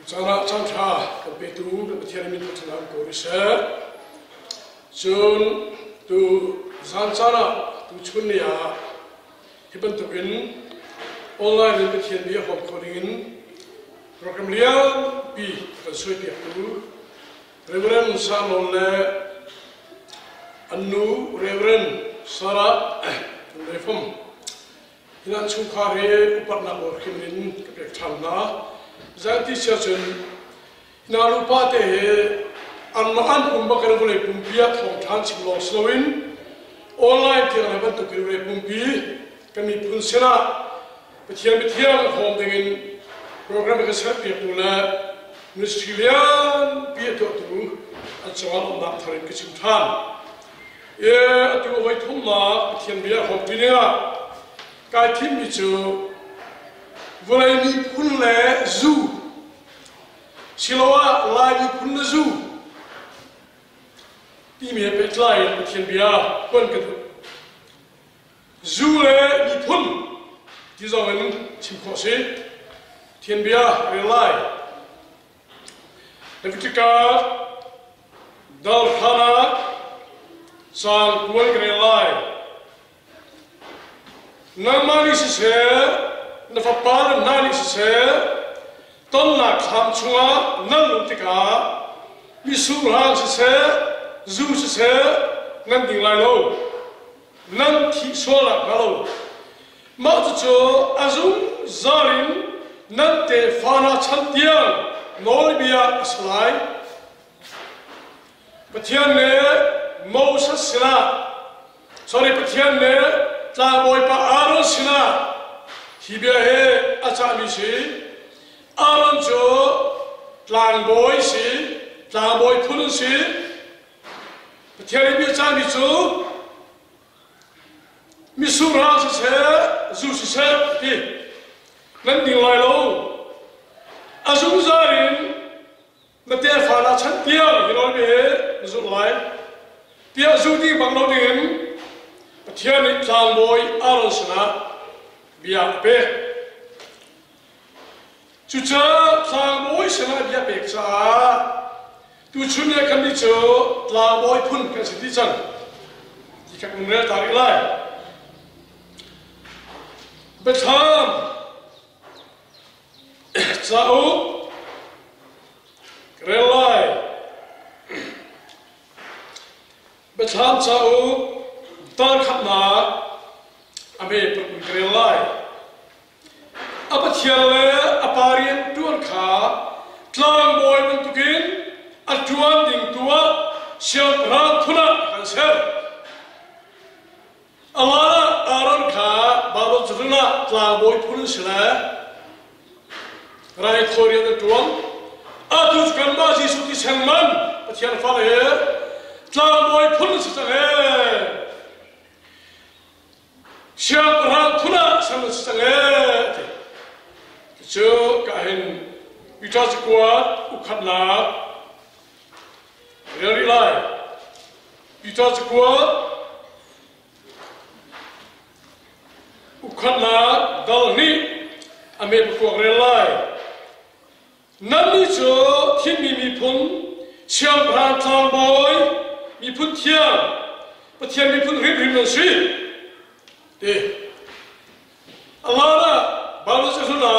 Chana chanta ka betu ka thian min thana ko risa chun tu zanchana tu chunya hiban tu in online ka thian bi hom korin program lian bi ka soi pi tu reverend samon le anu reverend sara reform hinan chukhare uparna or khimin ka pek thamna Zanti Churchun Narupa te Anmahan Pumbakar Pumpia from Tanchim Loslowin online Tiraban to Kure Pumpi Kami Punsena but here with here home in program is happy to Nusilian Pietotu and so on that time kitchen time. Yeah, to wait Huma, but here we are home Kai Timichu. Volai ni pun le zoo, silawa lai ni pun le zoo. Ini apa celai macam biar pun ketu. Zoo le ni pun, di zaman cimkosi, tian biar relai. Ketika dal khana sang kuat relai. Nama ni sih. Na fapar nani se ton na kham chunga nan lutika misu hang se zu se nan ding lai lo nan thi sola galo ma chu azum zarin nan te fana chantian nolbia aslai pathian ne moses sila sorry pathian ne tla boy pa aron sila Hibia he achami si, aron jo, tlang boy si, tlang boy pulun si, patiari bi achami jo, misura si se, zu si se, ti, nanding lai lo, azum zarin, na te fala chantiang, hinol bi he, nazul lai, pia zu di bang lo din, patiari tlang boy aron sana, biar pe, cuaca sang boy sana biar pe sa, tu cunya kami jo, lang boy pun kan sedih jan, jika kemudian tarik lai, betam, jauh, relai, betam jauh, tak kena. Ame perkelai. Apa tiada aparian tuan kah, telang boy bentukin, aduan ding tua, siap rantuna kanser. Alara aron kah, baru cerita telang boy pun sila. Rai Korea tuan, adus gambar Yesus di Sengman, patian fale, telang boy pun sila. Siap rantuna sama setengah. Kecil kain kita sekuat ukatlah. Dari lain kita sekuat ukatlah dal ni ambil buku relai. Nami jo kimi mi pun siap rantang boy mi pun tiang, patian mi pun rim nasi. Allah baru sesuatu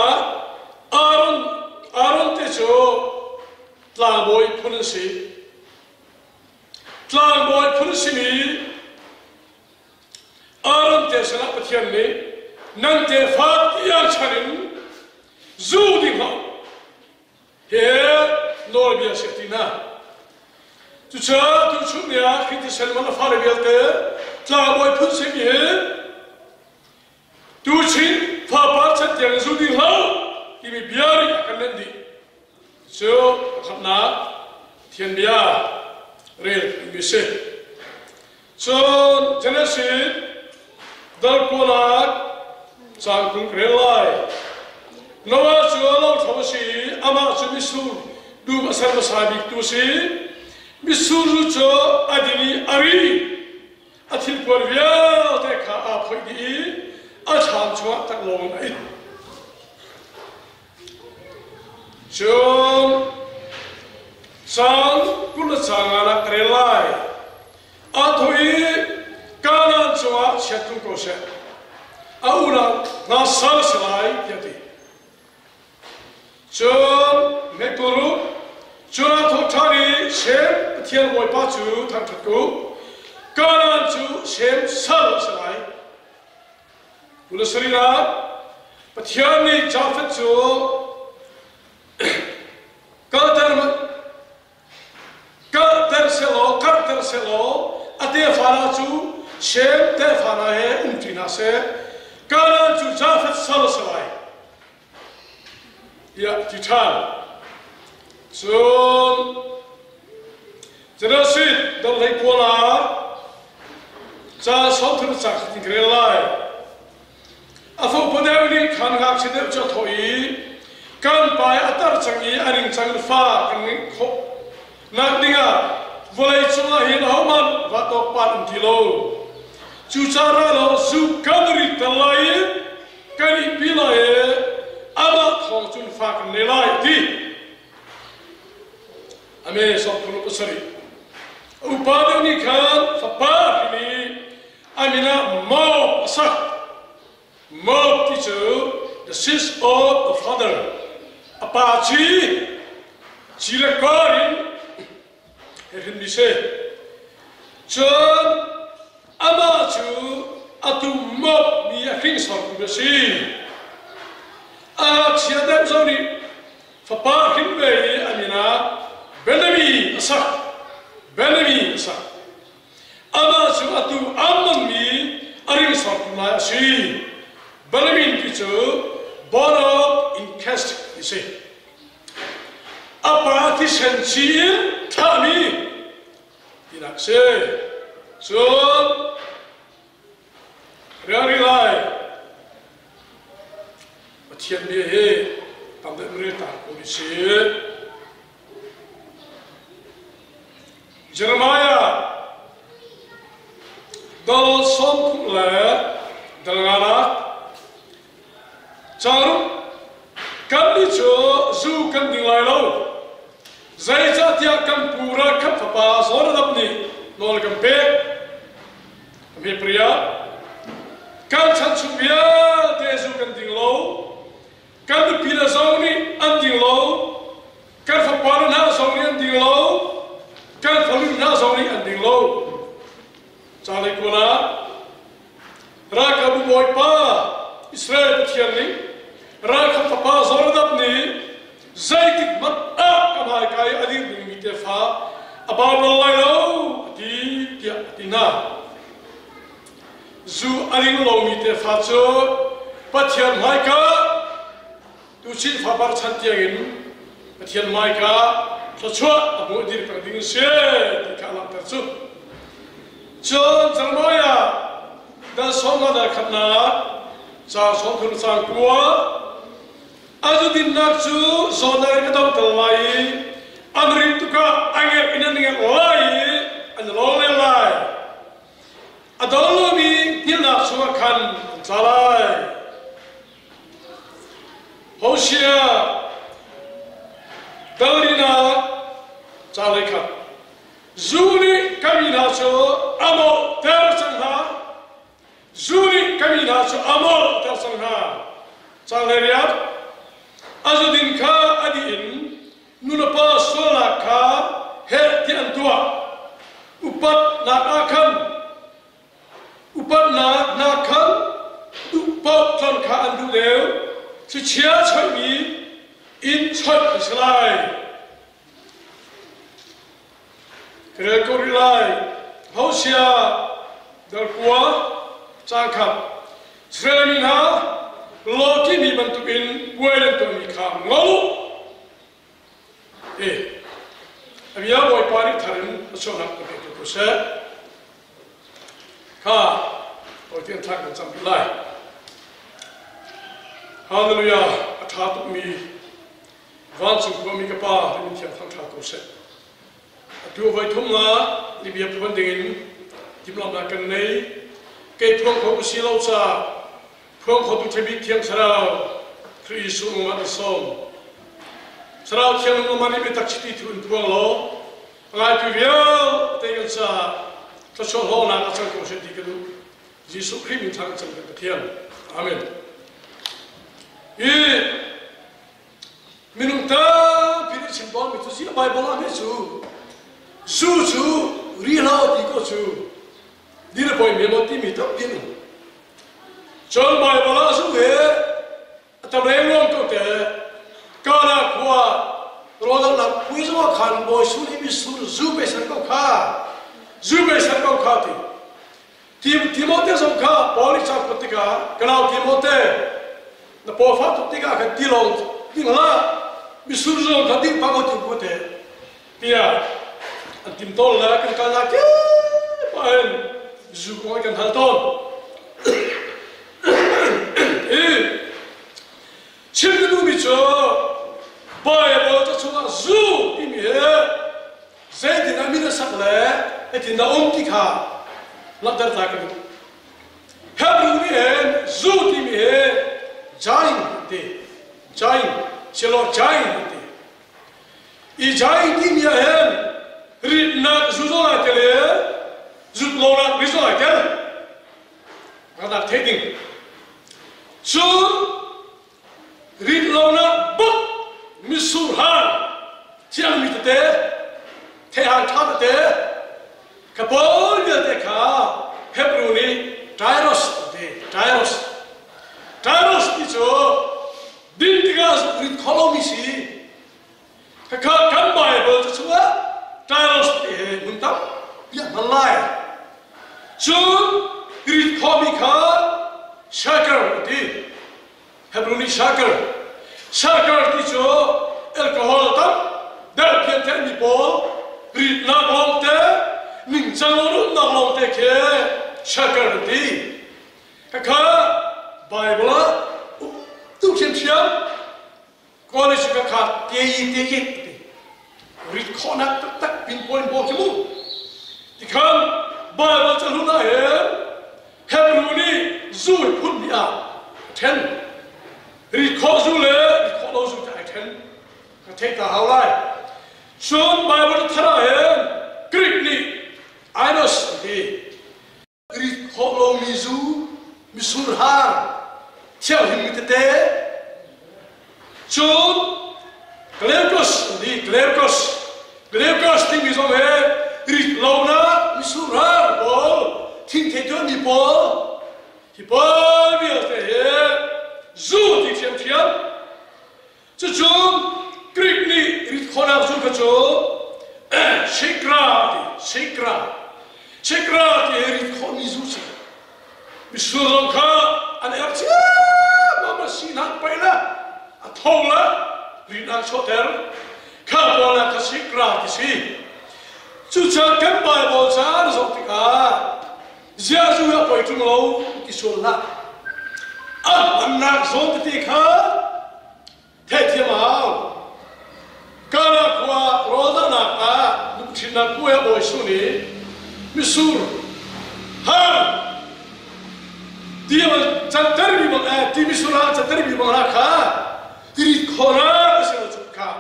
Aaron tejo telang boy punisi ni Aaron tesana patian ni nanti fatian chanin zudi ha he lor biasa tina tujuh tujuhnya kita selama nafar biasa telang boy punisi ni Tujuh papa cetiang zudi lau, kami biar akan nanti. So, karena tian biar real bisa. So, jenis dal kolak sangkung relai. Nawa jualau thawasi ama jumisul du asal masabik tu si misul jo adini ari atil korvia teka apa ini. Acham chua tak long ai. Cho sang kula sangana krelai athui kanan chwa chetu ko se auna na sal salai yati chon mekuru chura thothari shem thian moi pa chu thang thatku kanan chu shem sal salai kula sarira pathiani jafet chu Carter selo ate fara chu shem te fara he umtina se karan chu jafet sal salai ya titan so jerasit dal hai kola cha sothur chak tigrelai afo podevni khan gak sidep cha thoi kan pai atar changi aring chang fa kan kho nakdinga volei chunga hin homan vato pan kilo chuchara lo su kadri talai kani pilai ama thong chun fa kan nelai ti ame sok pulu pasari upadani khan fa ni amina mo sak mo teacher the sis of the father apachi chilakarin Herin dise, John Amachu atu mob ni aking sang besi. Siadam zoni, fapar hinbe amina benemi asak. Amachu atu amman mi aring sang kumasi. Benemi kicu born up in caste dise. Apati sensil kami tidak se so realizai macam dia he tanda mereka polisi Jeremiah dal som kumla dalgana carum kami zu kan dinglai lo Zai jatia kan pura kan papa zora dapni nol kan pe kami pria kan chanchubia desu kan dinglo kan pila zoni an dinglo kan papa na zoni an dinglo kan falun na zoni an dinglo chale kola rakabu boy pa Israel thiani rakha papa zora dapni zaitik mat kamai kai adir ding te fa abalai lo di dia tina zu aring lo mi te fa cho pathian mai ka tu chin fa bar chantiangin pathian mai ka chwa abu dir ka ding se ti kala ta chu cho Jeremiah da soma da khana cha som thun sang kwa Azu din naksu zonari kadam talai anrin tuka angel inaningel lai anlole lai adolo mi nilaksu kan talai Hosea dalina talika zuni kamina so amo tersangha zuni kamina so amo tersangha taleriat Azudin ka adin nunapa sola ka he ti antua upat na akan upat ton ka andu leo si chia choi mi in choi slai kre korilai Hosea dal kwa changkap sremina Loki mi bantuin buayan tu mi kam ngau, abia boy pari tharin asonak tu betul kusa, ka, orang thak macam bilai, haleluya, athat mi, vansung mi kapa, mi tiap thak kusa, tu boy thumla, libya pembandingin, jumlah makan nei, ketuang kau usilau sa. Phượng khổ tu chế bị thiêng sao Christ umat som Sarau kiam no mani betak chiti thun thuang lo ngai pi viau te kan sa to so ho na ka chang ko se ti ka du Jesu Christ min thang chang ka thiam amen e minung ta pi chin bon mi tu si Bible a me chu chu ri lo ti ko chu di le poi me mo ti mi to pin chon Bible a su he ta re long ko te ka na kwa ro da na pui zo khan bo su ni mi su zu be san ko kha ti Timote som kha poli chak patika kana Timote na po fa tu tika ka ti long ti la mi su zo ka ti pa ko ti ko te tia an tim tol la kan ka na ke pa en zu ko kan hal ton chimnu mi cho Bible cho chunga zu ti mi he zai ti na mi na sak le e ti na ti kha lap dar ta ka Hebrew mi he zu ti mi he jain chelo jain te I jain ti mi he ri na zu zo la te le zu lo na ri zo la te ka na te ding zu ri lo na buk misur han chiang mi te han tha te ka bol mi te ka Hebrew ni Tyros ti cho din tigas rit kholomi si ka kan Bible cho chua Tyros ti he mun tam ya malai chu rit khomi ka shaker ti Hebrew ni shaker ti cho alcohol tam dal pian ten mi bol rit na long te ning chang lu na long te ke shaker ti ka Bible tu chen chiam college ka kha te ke rit khona tak pinpoint bo ke mu ti kham Bible cha lu na he Hebrew ni zu phun ya ten rit kho zu le rit kho lo zu ta ten ka take the how lai shon Bible thara he Greek ni Inos ti rit kho lo mi zu mi sur ha theo hình như thế chốn Gleukos thì mình giống thế rít lâu na mình sửa ra bol thinh thế cho mình bol thì bol bây giờ du thì thiam cho chốn Greek ni rít khó nào du cái chỗ shikra thì rít khó mình du gì mình sửa lòng khá anh em chứ mà xin hát bay là thâu là rít ăn cho thế khá bỏ là cái shikra thì gì chú cha cái bài bỏ cha nó giống thì cả gia du ya bay trung lâu cái số là anh nạc giống thì khá thế thì mà cái là qua rồi đó nạc lúc chỉ nạc quay bay xuống đi misur ha dia chantar bi bang ti misura chantar bi bang ra kha ri khora se chukha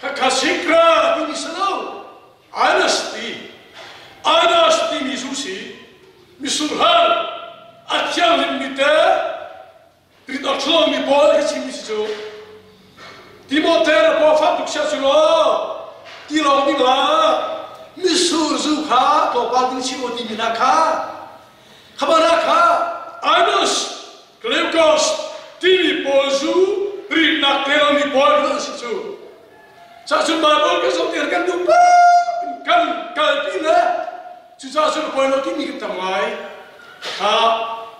ka shikra bi misalo honesty misusi misurha achya limita ri dochlo mi bol ke chimisu Timote po fa duksha chulo ti lo ni la misur zu kha to pa din chi o ti mi na kha khabara kha Inos Gleukos ti po zu ri na te lo ni bol ke si chu cha chu ma bol ke so ti kan du pa kan ti na chu cha chu po lo ti mi ke tamai kha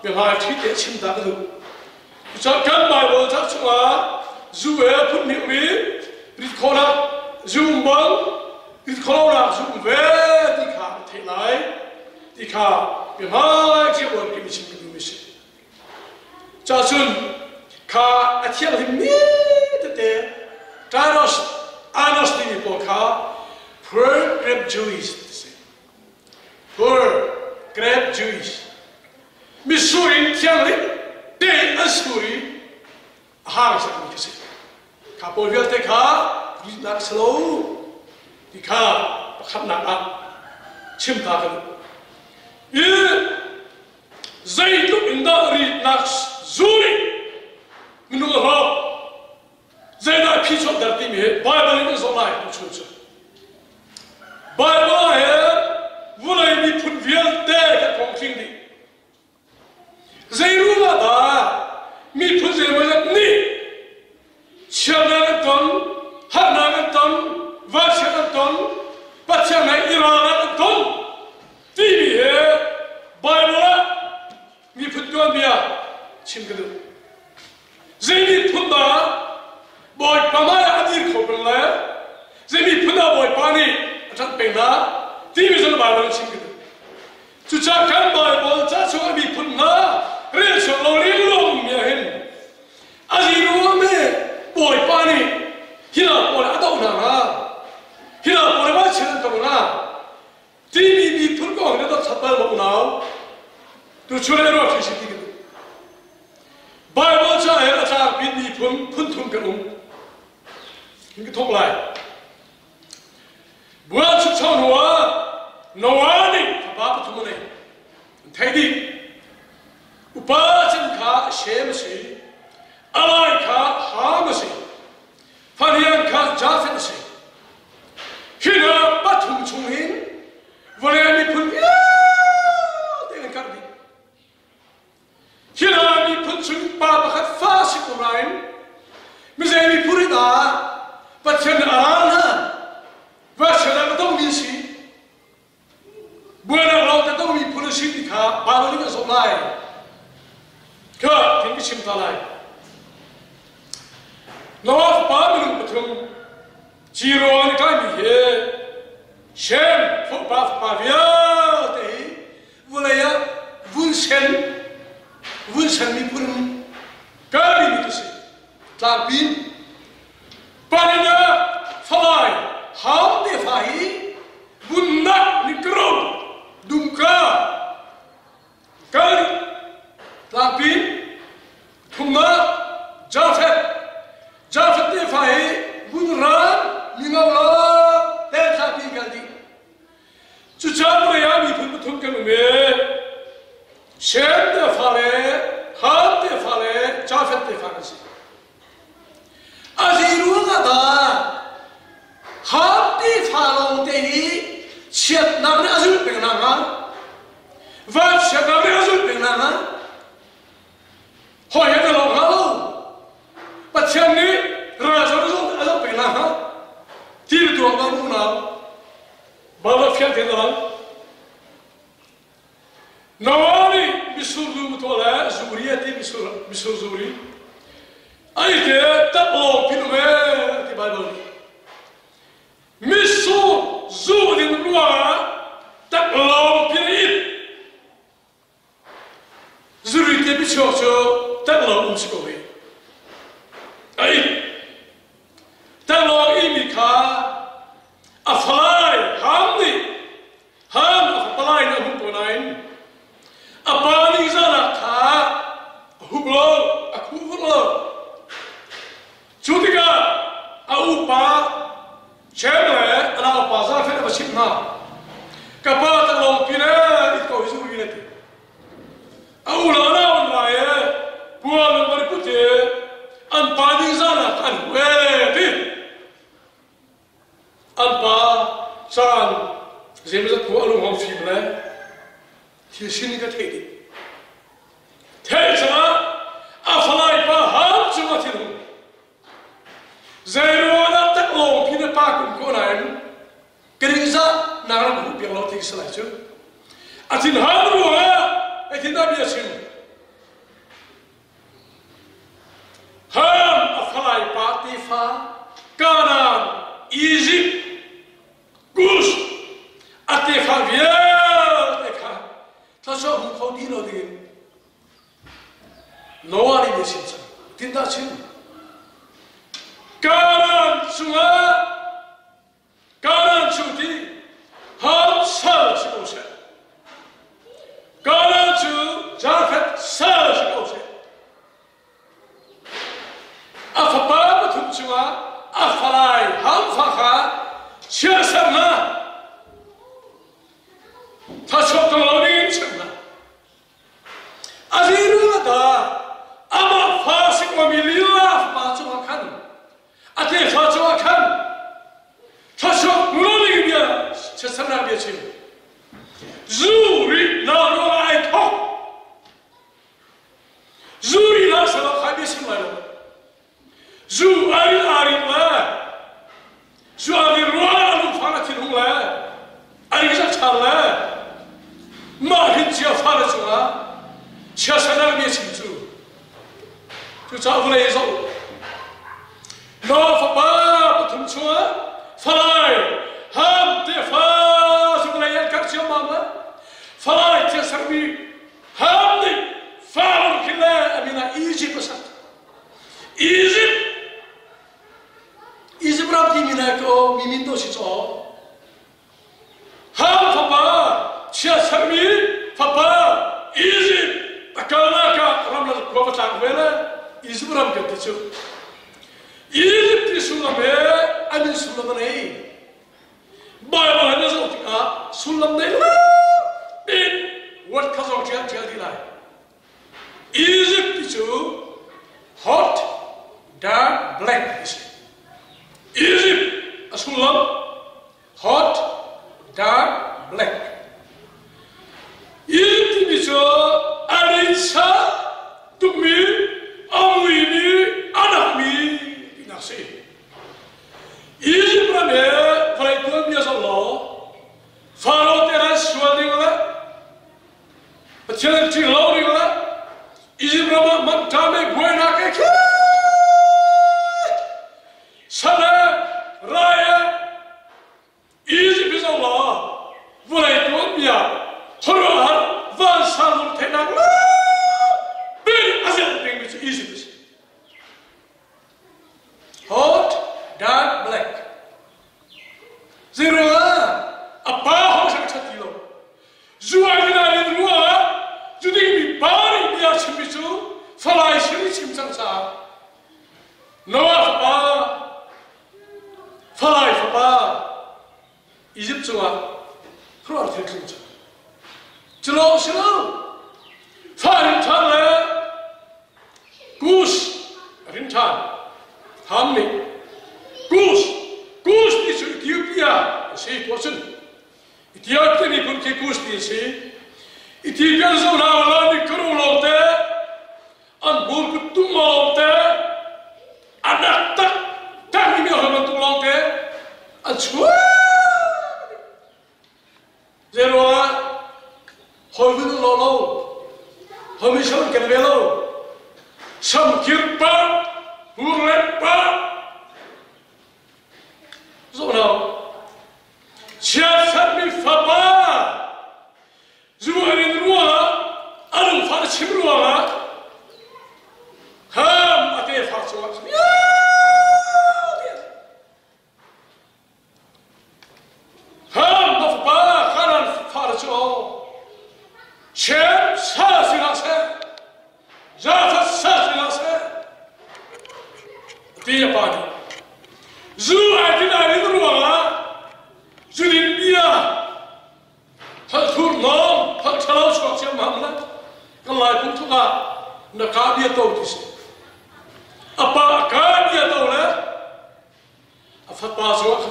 be ha thi te chim da du cha kan ma bol cha chu ma zu e put ni mi ri khona zum bang ri khona zum ve ti kha the lai ti kha be ha chi bo ki mi chim du mi si cha chun kha a thiam hi mi te Tyros Anos ti po kha poor grape Jewish poor grape Jewish misuri thiam li te asuri ha sa mi si ขาปอยเวียเตขานักสโลที่ข้าประคับหนักอ่ะชิมตากันใจลุกอินดารีนักซูริมินุลาใจได้พิจารณาที่มีไบเบิลนี่ส่งไล่ทุกชุดไบเบิลเห็นวันไหนมีพุทธเวียเตกับของจริงดิใจรู้ว่าได้มีพุทธเจ้ามันนี่เชื่อนักต้นหักนักต้นวัชนักต้นปัจจัยในอิรานักต้นที่มีไบเบิลมีพุทธวันเบียชิมกันดูใจมีพุทธะบ่อยประมาณอดีตเขาเป็นแล้วใจมีพุทธะบ่อยปานี่อาจารย์เป็นนะที่มีส่วนไบเบิลชิมกันดูจุดจากการไบเบิลจะช่วยมีพุทธะเรื่องชโลลีลมเนี่ยเห็นอาจีรู้ว่าไม่บ่อยปานี่ฮิลาบ่อยอัตโนนาฮิลาบ่อยว่าเชื่อตัวนะที่มีพุทธะเนี่ยต้องชัดเจนหมดแล้วตัวช่วยเราที่สิ่งที่กันไบเบิลจะเห็นอาจารย์บินมีพุ่นทุ่มกันนี่ก็ทุกเลยบัวชุดชาวหัวนวานี่พระบาปทุ่มนี่ไทยดีอุปาจันข้าเชื่อมสิอะไรข้าหามสิฟันยังข้าจ้าฟินสิฮินาปัทุมชงหินวันนี้มีพุ่นเเต็มกันดีฮินามีพุ่นชงปาบขัดฟ้าสิกุไรน์ไม่ใช่มีพุ่นดาปัจจัยอารานะว่าเชื่อเราต้องมีสิบัวเราจะต้องมีพุ่นสิที่ข้าบาลีก็สมายก็ถึงไปชิมตาไลนวัดป้ามีลุงปฐุมจีโร่นี่ก็มีเชมฟุตบอลป้าเวียเตะวันเลยวุ้นเส้นมีพุ่นก็มีมิตรสิตามบินปานิญาฟลายหามเดฟายบุญนักนิกรมดุมกาการตามบินทุมมาจาเฟตเดฟายบุญรานมิงาลาเดชาบินกันดีจุดจามเรียมีพุ่นปฐุมกันเมื่อเชมเดฟายหามเดฟายจาเฟตเดฟายสิอาจีรู้ก็ได้หามเดฟายเราเตะเชียดนักเรียนอาจุเป็นนักงานวัดเชียดนักเรียนอาจุเป็นนักงานหอยเดลงฮัลโหลปัจจัยนี้ราชารู้อาจุเป็นนักงานที่ตัวบ้านนู้นบ้านเฟียเทนดังนวานีมิสูรูมุตัวละซูริยที่มิสูซูริไอ้เจ้าตับโลพินุเมที่ไบเบิลมิสูซูรินรัวตับโลพินิดซูริที่มิชอชตับโลอุสโกเวไอ้ตับโลอิมิคาอัฟไลฮามนี่ฮามอัฟไลนะหุ่นตัวนั้นapa ni sana kha hublo akuvlo chutika aupa chemle ala pa za fe ba shipna kapa ta lo pina itko isu ni te au la na on ra ye bua lo ba pute an pa ni sana kan we ti an pa san zemza ko alu hom fibleที่สิ่งนี้ก็เท่ดีเท่จ้าอาฟลายป้าหามจังหวะที่นู้นใจรู้ว่าตักลงพินาปากุมโคนันกริซานางรำบุเปียงเราที่สลายจู่อาทิตย์หามรู้ว่าไอ้ที่นั่นมีสิ่งหามอาฟลายป้าที่ฟ้ากานันอียิปต์กุสอาที่ฟ้าเวียถ้าชอบเขาดีเราดีโนอาลีเดชินส์ทินดาชินการันชูตีฮาร์ซาชิโกเซการันชูจาเฟตซาชิโกเซอาฟบาบทุมชัว afalai ham fakha chia samna ta chok tong lo ni chakna aziru da ama fa sik ma milila ma chu khan ate fa chu khan ta chok lo ni bia chia samna bia chi zuri na ro ai thok zuri la sa khai bi sim la zu ari ari la zu ari ro lu fa na tin hu la ari sa cha la ma hin chia fa la chu la chia sa na bi sim chu chu cha hu le zo no fa ba tum chu fa lai ham te fa su la ya ka chia ma ma fa lai chia sa bi ham ni fa ki la amina Egypt sa Egypt Israel mina ko miminto si cho ham papa chia sami papa Egypt akala ka ramla ko ta vela Israel ka tichu Egypt sulame amin sulam nei Bible has not sulam nei in what kazong chia chia di lai Egypt tichu hot dark black Egypt, Asulam, hot, dark, black. Egypt is Arinsa, Tumi, Amwini, Anami, Pinasi. Egypt, for a 12 years of law, Pharaoh Terras, Swadingla, a church in Lodingla, Egypt, Mantame, Buenaka, Sana. Raya, Egypt is Allah. Volei Colombia, Horror, Van Salon Tenag, very other thing which Egypt is. Hot, dark, black. Zero, a power of Chatilo. Zuagina in Rua, Judy Bari, Yachimichu, Falai Shimchim Sansa. Noah. Falai Fapa Egypt Chua Pro Article Chilo Shilo Farin Tale Goose Rintan Hamni Goose is Ethiopia see person Ethiopia ni pun ke goose ni see Ethiopia zo na wala ni kru lote an bur ku tum lote anak tak Tani mi orang tu long ke, acuh, zero Hollywood lolo, Homishan kenvelo, sam kirpa, burlepa, so now, siapa mi fapa, zuarin ruah, alu farsim ruah, ham ate farsim. Chem sasilase, Jaffa sasilase. Dia pani. Zu adina idruwa, Zulin biya. Hal turnom, hal chalau swaksia mamla. Kalai pun tuka nakabiya tautis. Apa akabiya taule? Afat paswak.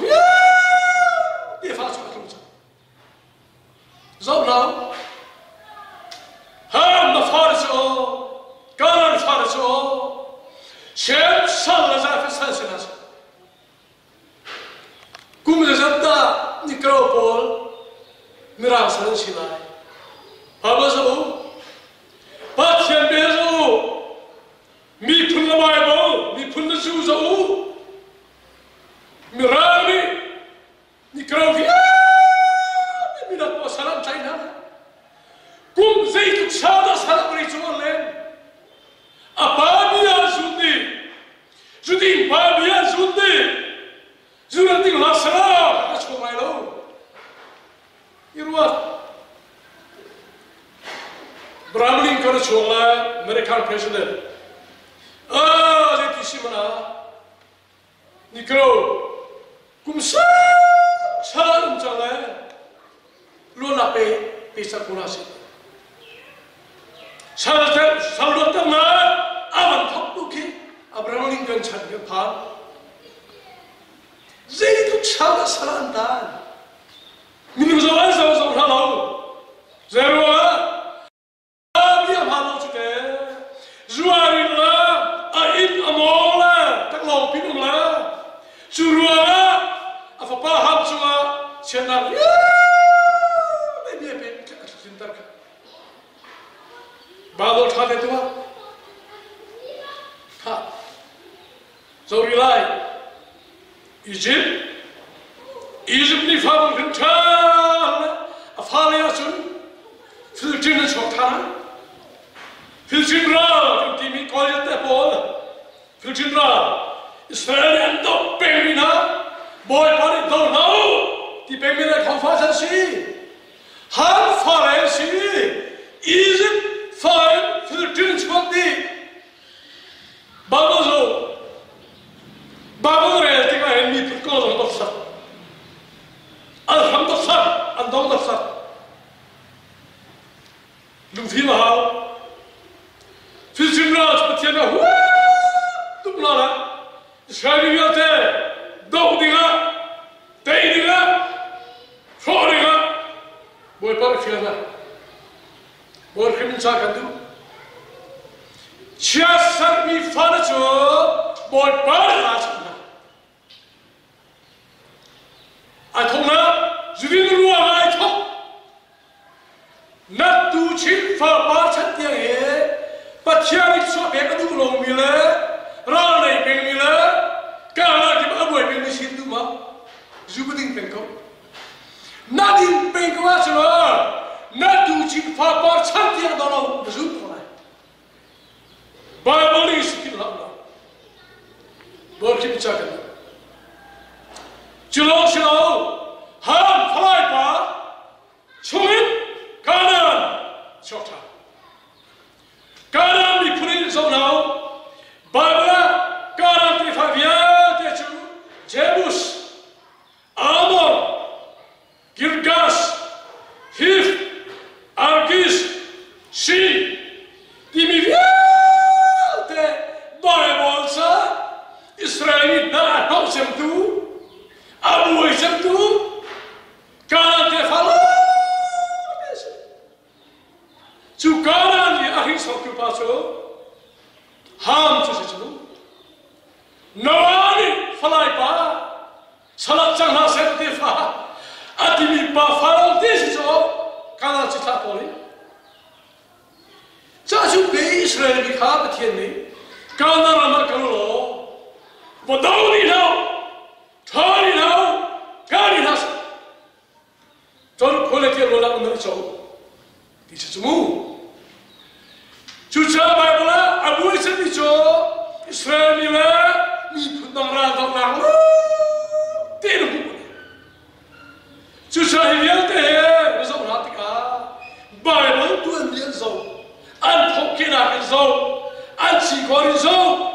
Dia paswak rumsa. Zau now. Ham the Pharisees, God Pharisees, Shem Salazar Sassinas. Cum de Zanta, Nicropol, Mirasan Sinai. Abazo, Patian Bezo, me put the Bible, me put the Zuzo, Mirami, Nicrovia, Minapo Salam China. Cum zeitu chada salapri chulen. Apabia Judim Babia Zundi, Zurating Lasara, that's for my own. You know what? Brahmin Karachola, American president. Ah, let you see, Nikro kumsa salam jale lula pe pisa kunasi salota na avan thoktu ki Abraham Lincoln chat ke pha zai tu chala salantan minu zawan zawan halo zero abia halo chute zuari la ain amola tak lo pinum la churua afa pa ham chua chena be be cintar ka balo thade tua ha so relay Egypt ni fabel control afalia sun filtin chokthana filtin ra timi koyate bol filtin ra Israel and the Pemina boy party don't know the Pemina conference see how far is Egypt fine filtin chokti babozo Babur reality का है मीट को लोग दफ्तर, हम दफ्तर, अंदर दफ्तर, लुफी महाव, फिर जिम्नाज पतियाना हुआ, तुम लाला, शादी भी आते, दो दिगा, तेई दिगा, सौ दिगा, बोल पर फिरना, बोल के मिंचा कर दूँ, छियासठ में फर्ज हो, बोल पर राज I told her, Zubin Rua, I told not to chip for Barchat, but here it's so bad to long miller, Raleigh Pengmiller, Gala give away Penguin to Ma, Zubin Penko. Not in Penko, not to chip for Barchat, I don't know the Zupa. Bible is still up. Working second. Chilo, Ham, Falaipa, Chumit, Kanan, Chota. Kanan, we put it so now. Babla, Kanan, Tifavia, Techu, Jebus, Amor, Gilgas, Hif, Argis, Shi, Dimivia, Bible, Israeli, na, Hosem too. Abu Isam tu, Kanan te fala, tu Kanan ye ahi sakyu paso, ham tu sechu, Noani falai pa, salat changha septe fa, atimi pa fala desiso, Kanan chita poli. Chachu be Israel bi kha batien ni, Kanan ramar kanulo, bodoni now. Tony now, God has John quality of Roland so. This is a move. Chucha Bible, Abu Isadicho, Israel Mila, me put them around on now. Terrible. Chucha Hiviate, is all Ratica. Bible 2 years old. And Pokina is old. And Chikor is old.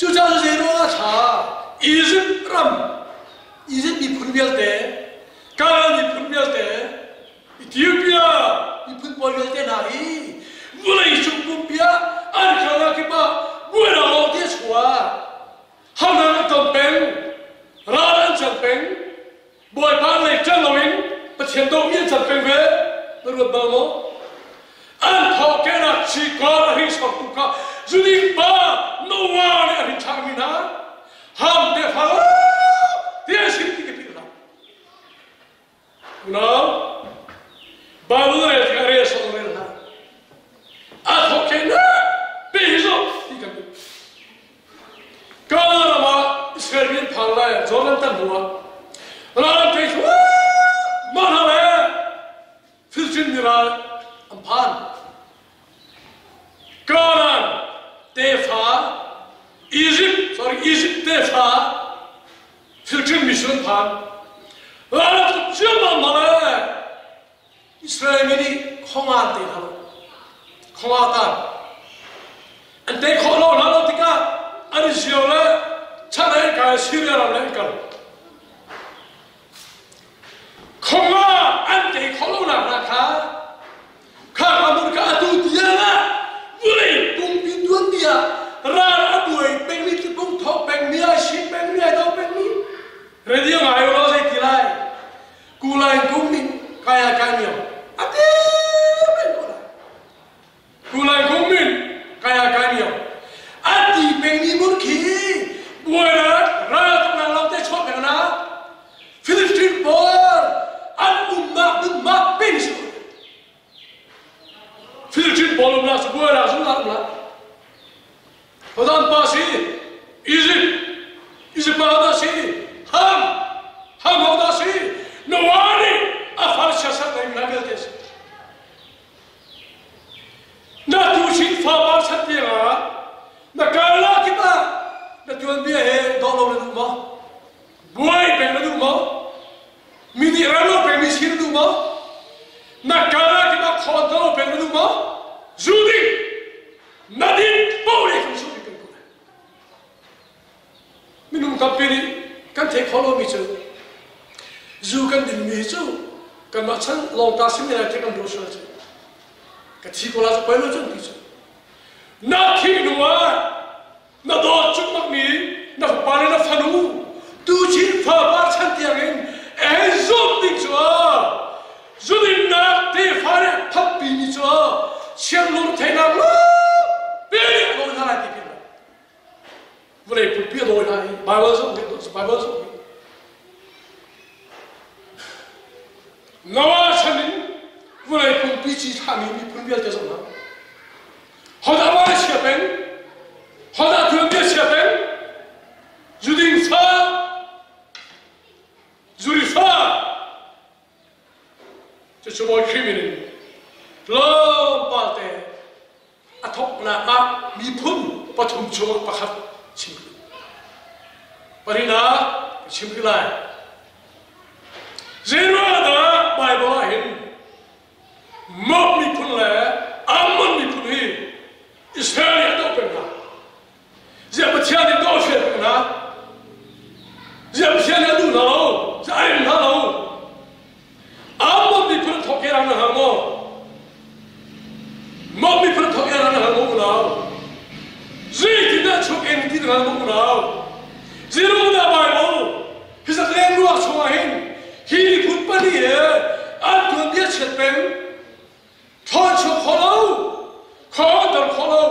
Chucha zero cha Egypt ram Egypt ni punbial te Kanan ni punbial te Ethiopia ni punbial te nari Mulai sumpia Ankara kipa Buena lote chua Hana tompeng Ralan champeng Boy pan lek chanlowing Patiendo yen champeng ve Berut balmo Antokena chikor ahi sakuka Zudin ba no one ahi chamina ham de fala dia sinti ke pila no babu re kare so re na atokena bezo dikabi kana ma Israel phala Jordan tan huwa ran te manhale filchin miral ampan Kanan Tefa Egypt Tefa Filtrin mission pan Lalu Jerman mana Israel ini kongat te halo kongatan ante kono lalu tika ari siole cái Syria làm lại cần không mà anh cái khó lâu làm ra khá mà muốn cả tu tiền á vui cùng đi tuân tiền ra đuổi bên mi thì cũng thọ bên mi ai ship bên mi ai đâu bên mi radio ngày hôm đó sẽ thì lại cú lại cũng mình cái nhiều à thế bên cú lại cú lại cũng mình cái nhiều à thì bên mi muốn khí buổi ra tụi nàng làm thế chọn cái nào Philippines ball anh mắc bên số Philippines ball là số buổi ra số là Hodan pasi Egypt pasi ham hodasi nawani afal shasat nahi nageltes na tusin fabar satya na kala kita na tuan dia he dolo na duma buai pe na duma mini rano pe miskin duma na kala kita khotalo pe na duma judi nadin pauli kan su minum kapiri kan te kholo mi chu zu kan din mi chu kan ma chan long ta sim na te kan do sha chu ka thi ko la so pelo chu ti chu na khi nuwa na do chu mak mi na pa na phanu tu chi pha ba chan ti angin e zo ti chu zu din na te fa re phap pi ni chu chen lu te na lu pe ko na la ti pi Vừa này biết rồi này, Bible rồi. Noah chân vừa này cũng biết chỉ thằng mình cũng biết cái gì đó. Họ đã nói chuyện bên, họ đã thường biết chuyện bên. Dù đi xa, cho chúng tôi khi mình lâu bao thế, thóc là mi phun, bắt thùng chuột bắt khát. Parina chimpilai zero da Bible hin mop mi phun le amon mi phun hi Israel do penna je bachia ni do she penna je bachia ni du lo je ai na lo amon mi phun thokera na hamo mop mi phun thokera na hamo na Zee tidak cukup ini dengan mengenal. Zero dah Bible. Kita kena luar suahin. Hili pun pani ya. Aku dia cekpen. Kau cakap kalau, kau dah kalau.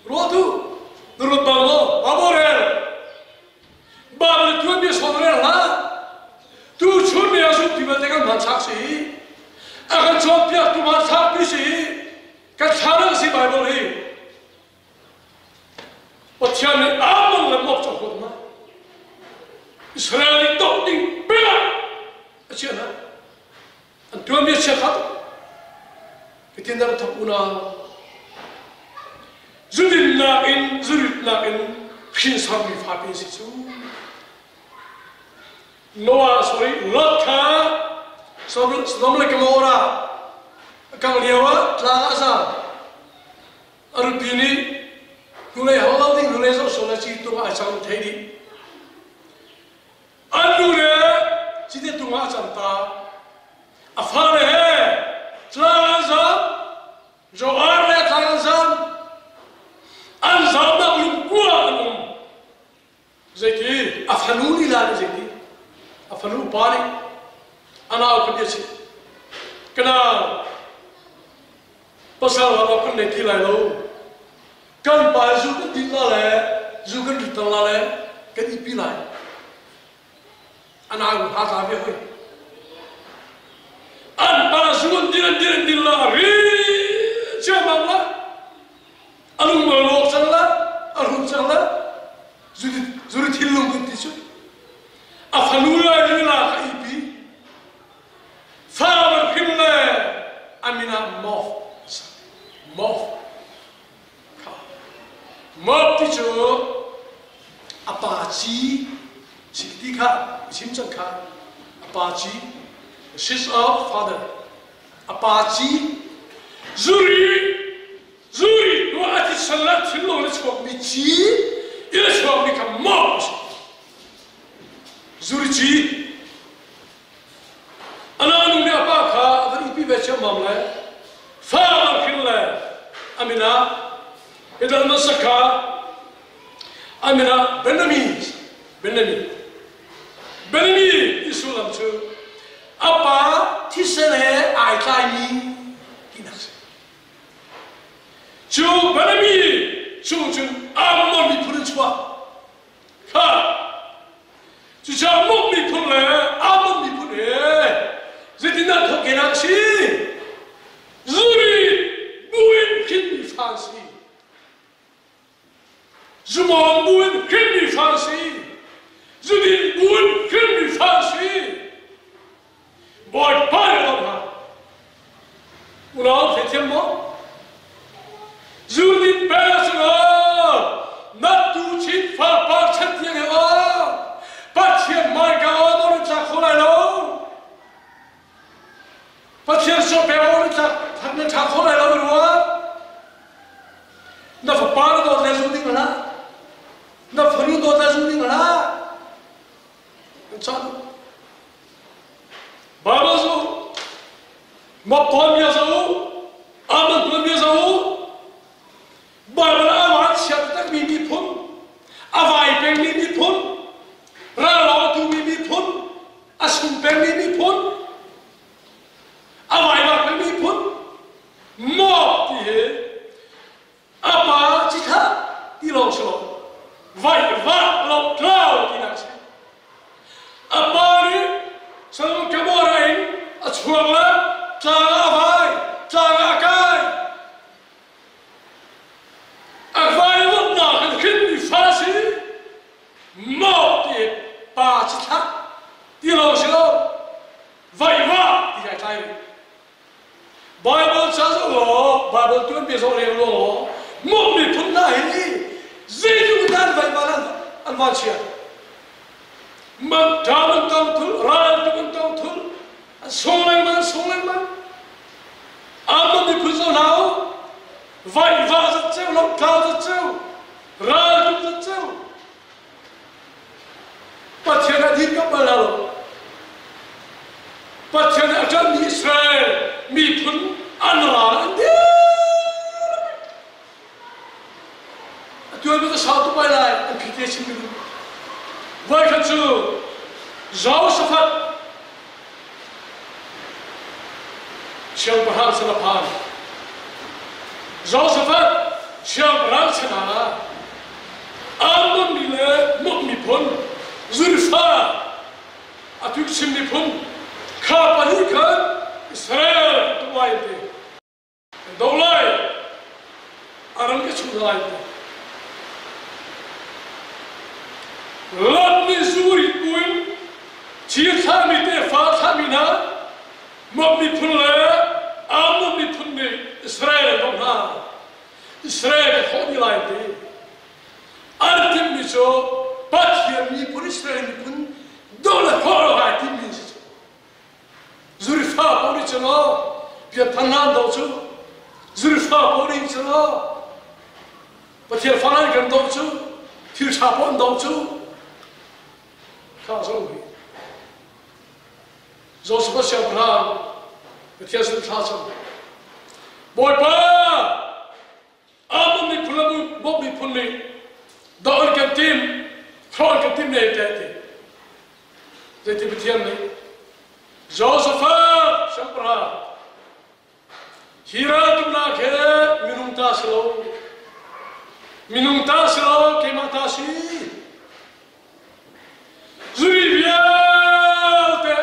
Rodu, nurut banglo, aborel. Banglo tu dia saudara lah. Tu cuma dia suruh tiba dengan macam si. Akan cakap dia tu macam si. Kacau si Bible ni. Bacaan ni aman le mok cakap mana? Israel itu ding bela, acian ha. Antuan dia cakap, kita nak tapuna. Zurin lain, pinsam ni faham situ. Noah sorry, Lot ka, sebelum lagi orang, kang liawa telah asal. Arbini. Nulai halau ni nulai so solat si tu macam tadi. Nulai si tu macam ta. Afan telanjang, Joar telanjang, anzam nak lupa Zeki, afanuni lah Zeki, afanu pari, anak kerja si. Kenal, pasal apa pun nanti lalu. Kan baju kan dilale, juga ditalale, kan dipilai. Anak hata apa hoi? An baju kan dilale, siapa lah? Alung melok sana, alung sana, zuri tilung kan tisu. Afanula ni lah kaipi. Faham kimle, amina mof. Mati tu apaci, sikti ka, simcang ka, apaci, she's our father, apaci, zuri, dua hati salat fillo le cakap bici, ia cakap ni kam si ananu ne apa kha adri pi ve cham mam le fa kin le amina idal masaka amina benami isulam chu apa thisele ai kai ni kinak chu benami chu amon mi purun chwa ha chu cha mok mi pun le amon mi pun e zidina ko kenak si zuri buin kin mi fancy zumon buin kin mi fancy zudin buin kin mi fancy boy pai lo ha ulau fetem mo zudin peslo natu chit fa pa chat ye o pa chien mai ga o no cha kholai lo pa chien so pe o cha thak na cha kholai lo ro na fa pa do le zudin la na phanu do ta zudin la cha baba zo ma pom ya zo aman pom ya zo baba awan siap tak mimi pun avai peng mimi pun ralo tu mimi pun asum peng mimi pun avai ba peng mimi pun mo ti he apa chitha ti lo so vai va lo cloud ti na se apa ni Salam kamorain athuala tala vai tala kai avai wat na kin ni fasi mo ti pa chitha ti lo so vai va ti kai tai Bible says lo Bible tu bi so le lo mo mi thun na hi zeju dan vai malan an va chia man daman tong thul ral daman tong thul songlen man amman di puzo nao vai va zat cheu lo kao zat cheu ral dum zat cheu pathiana di ka balalo pathiana atam ni Israel mi thun anra ande atuai bi sa tu pai lai an phite chim bi vai kan chu Josaphat Shel Baham Salapan Josaphat Shel Baham Sana Amon Mile Mukmi Pun Zurfa Atuk Simni Pun Kapanikan Israel Tuwaite Dolai Aram Kechulaite Lot ni zuri puin chia tha mi te fa tha mi na mo mi phun le am mi phun ni Israel dong na Israel ho mi lai te artim mi so pathia mi pun Israel mi pun dola horo ha ti mi zuri fa po ni chno pia thanan do chu zuri fa po ni chno pathia fa na kan do chu thil cha pon do chu Kazongi. Joseph Abraham, the Tiasan Kazon. Boy, pa! Amon mi pulamu, bob mi punni. Da'al kantim, kron kantim ne tete. Zeti bitianni. Joseph Abraham. Hiratum na ke minum taslo ke matasi. Zuri vialte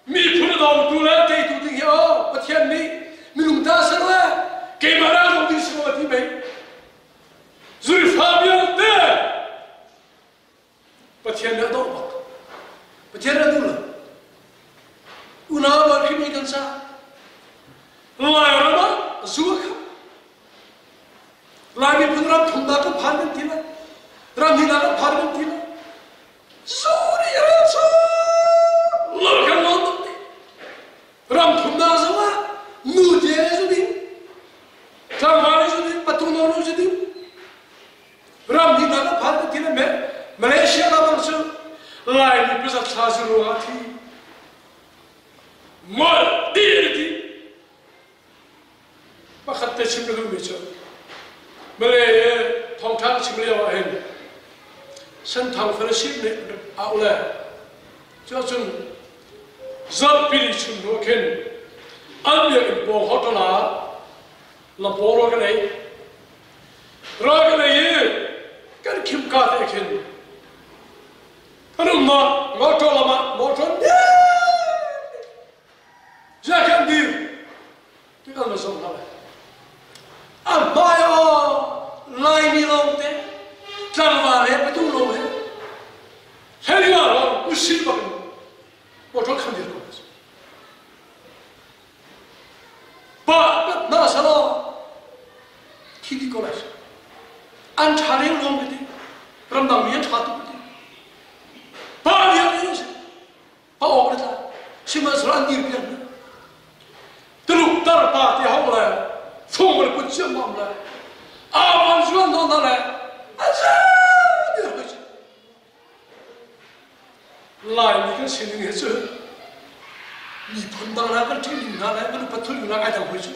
mi pun do tu la te tu di o pathian mi minum tasla ke marado di so ti be zuri fabialte pathian na do ba pathian na du la una ba ki mi kan sa la rama zuka la mi pun ram thum da ko phan ti la ram ni la ko phan ti la Sorry, look at what Ram Pundazawa, Nudia, Tamari, Patuno, Ram Nina, Malaysia, line mi pesa chasuru ati mal dirti pakhatte chimlu mecho male thong thang chimle wa hen san thang fellowship ne aula cho chun zar pili chun no ken alya bo hotala la boro ka nei ra ka nei kan kim ka te ken anu ma motor lama motor ja kan dir tu kan no som hala ambayo lai ni long te tramvale betu lo he heliya lo usil ba motor kan dir ko ba na salo kidi ko las an chale long beti ramdang mi chatu beti ba ya ni ba obrata simas ran dir pian telu tar pa ti hawla fomre ko chamam la avan juan don la asa dir ko lai ni kan sin ni he 이 분당나가 틀린나가 그 파툴이나 가자 보이죠.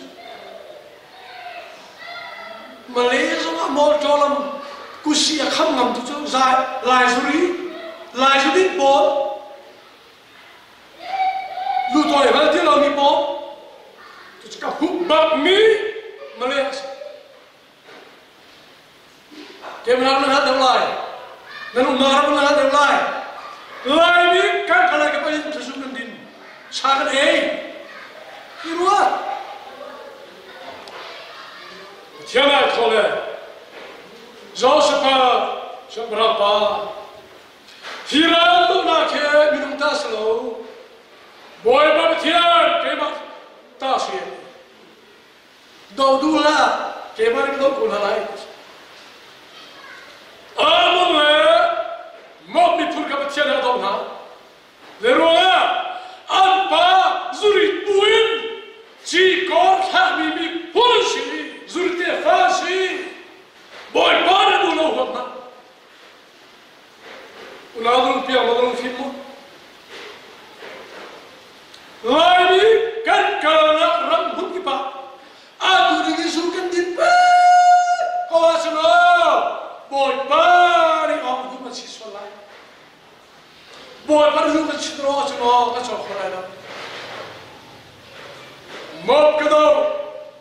말레이시아가 몰토람 구시야 감감도 좀 라이수리 보 루토에 발티라미 보 그치가 훅박미 말레이시아 개면하는 하던 라이 나는 말하는 하던 라이니 깔깔하게 빨리 주수는 din Sakan Irua Tiana Tole Josepha Shabrapa Tirando Nake Minum Taslo Boy Babatian came up Tashi Dodula came out of Lokulai Amole Mobi Purkabatiana Dona Leroy Anpa zuri buin ci kor khabi mi pulsi zurte fasi boy bana duno hotna unadun pia madun filmo lani kan kala ram bukpa adu digi sukan din pa kawasno boy bani am du masi solai boy baru kan citro cino kan sokhora mob kado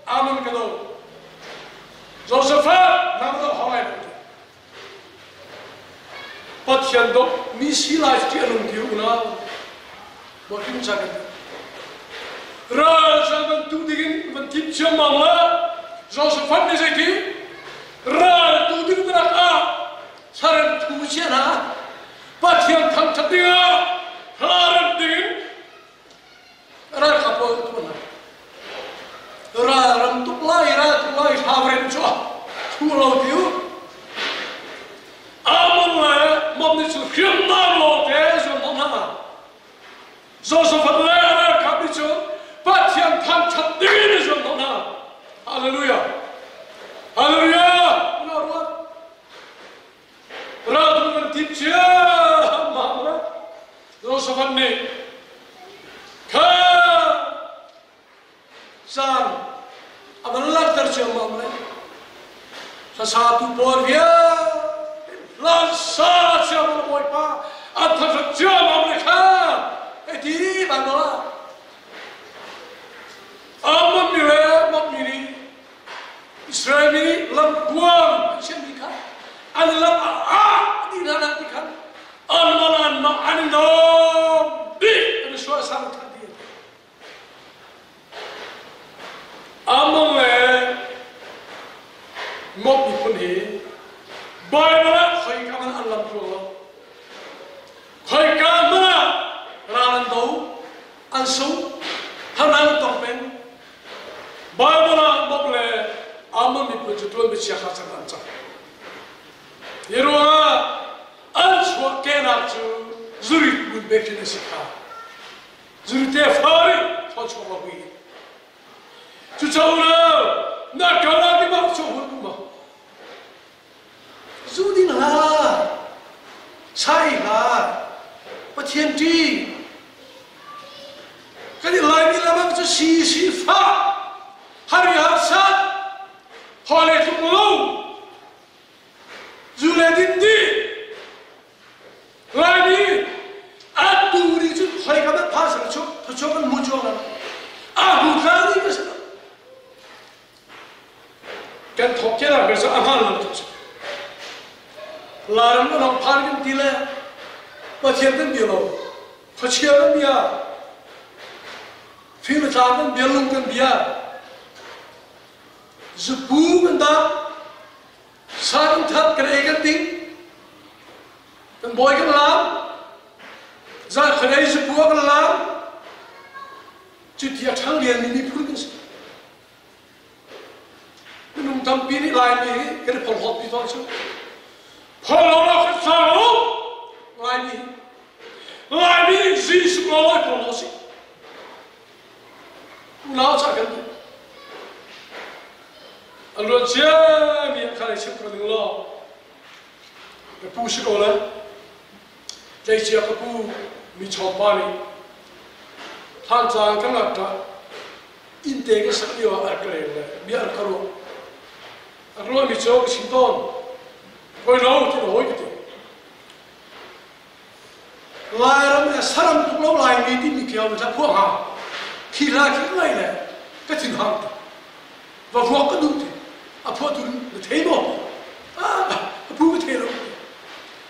aman kado Josepha namdo hawai pathiando misi life ti anum diu na bokin jagat raja ban tu digin ban tip chamala Josepha ne zeki ra tu digin na a saran tu chena Patian tham chatia haran din ra kapo tu na ra ram tu lai havren cho tu lo tiu amon la mom ni chu khim na lo te zo mom na zo so fa la ra kapi cho patian tham chatia zo mom na hallelujah hallelujah na ro ra tu kan tip chia Josephane ka san abalar terjemah sa satu porvia la sa siapa boy pa atau terjemah mereka di mana amam mili Israel ini lam guam siapa adalah di dalam ikan Almalan ma anindom di ada suasana tadi. Among mok ni pun he, bayar koi kaman alam pro, koi kaman ralan dau, ansu, hanang tongpen, bayar mok le among ni pun jual beci hasil ancam. Yeroa Answa kena tu zuri pun bekine sikha zuri te fari thocho babi tu chauna na kala di ma chohur ma zuri na sai ha ประเทศที่ก็ได้ลายมีละมันจะสีฟ้าฮาริฮาสัตฮอลเลตุกโลจูเลดินดีลายนี้อัดดูดิจุดใครกันพาสังชุกพระชกันมุจงนั้นดูคราวนี้ก็สิกันทบเจริญก็จะอาหารเราทุกสิ่งลาร์มก็น้องพากันทีละประเทศนั้นเดียวเขาเชื่อกันเบียฟิลตากันเบียลุงกันเบียจะปูกันดาสารทัดกันเองกันดิ้งกันบ่อยกันล้างจะขณะจะปูกันล้างจุดที่ทั้งเรียนนี่พูดกันสินุ่มทำปีนี้ลายนี้ก็ได้ผลหดปีฟังชั่วพอเราขัดสาวลายนี้จีสุกเราไว้ผลหดสิน่าจะกันอันรู้เจ้ามีใครเชื่อกันหรือเปล่าแต่ผู้ชิโก้เลยใจเชื่อกับผู้มีชาวบ้านท่านจางกันนักจ้ะอินเตอร์ก็สักเดียวอัดเกลียเลยมีอัดกระโดดอัดรู้มีโจ๊กชิมต้นคอยเราที่เราอีกทีลายเราเนี่ยสารทุกเราลายมีที่มีเกี่ยวกับพวกหาขี้ราขี้ไรเนี่ยก็ถึงห้ามว่าพวกก็ดูทีพวกดูเทโน่พวกเทโน่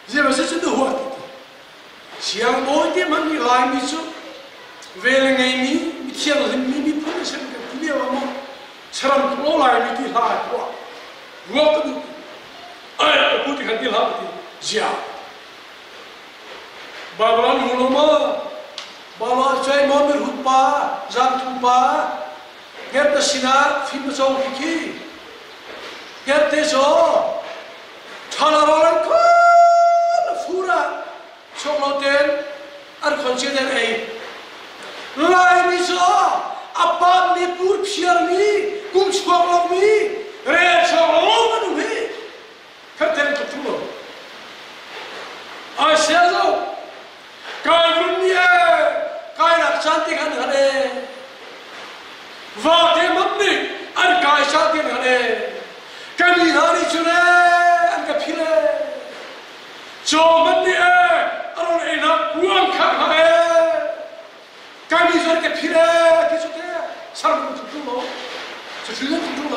เจ้าสิ่งที่หัวเสียงโอ้ยที่มันมีลายมีจุดเวลาไงมีเที่ยวมีพูดเช่นกันที่เดียวมั้งสารทุกเราลายมีที่ลายพวกก็ดูพูดถึงที่ลายที่เจ้าบาบาลูโนมาบาลาใจมอมรุปาจันทุปาเก็บแต่สินาฟิมโซกิเก็บแต่โซทารารันคนฟูระชงโลเทนอันคอนเสิเดอร์เองลายมิโซอัปปามีปูร์พิอาร์มีกุมสความีเรชงโลมันมีขัดเต็มทุกทุกโลอาเซียโซการรุ่นนี้การรักชาติกันฮะเนี่ยว่าเทมันนี่อันการชาติกันฮะเนี่ยการมีนาริจุเนี่ยอันกับพี่เลยโจมันนี่อันนั้นเองนะกวนข้างฮะเนี่ยการมีส่วนกับพี่เลยที่สุดเนี่ยสารพัดทุกโลจะถือเรื่องทุกโล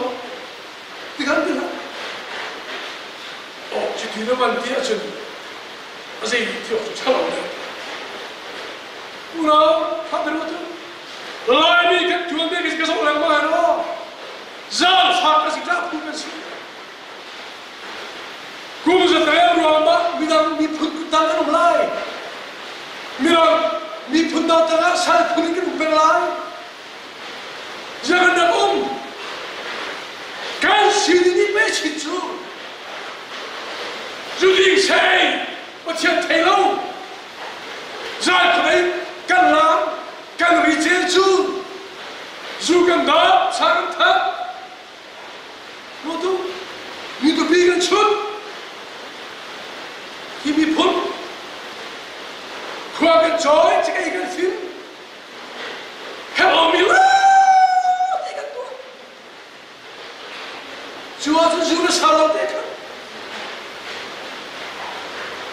ที่กันดีนะโอ้จะถือเรื่องมันที่อาจจะอะไรที่เราจะเล่าเนี่ยUno, padroto. Lai mi che tu andi che sono la mano. Zal fa così già come si. Come se te lo amba, mi puttana non lai. Mi puttana sai pure che non per lai. Già da bom. Kan si di me ci giù. Giù di sei, ma c'è te lo. Zal comeกันล้างกันริเจจูกันดาบสังทัดโน้ตมีตัวปีกันชุดที่มีผลความกันจอยจะกันกันฟิล์มเฮลโลมิลาที่กันตัวจูอาจจะจูนะสารเด็ก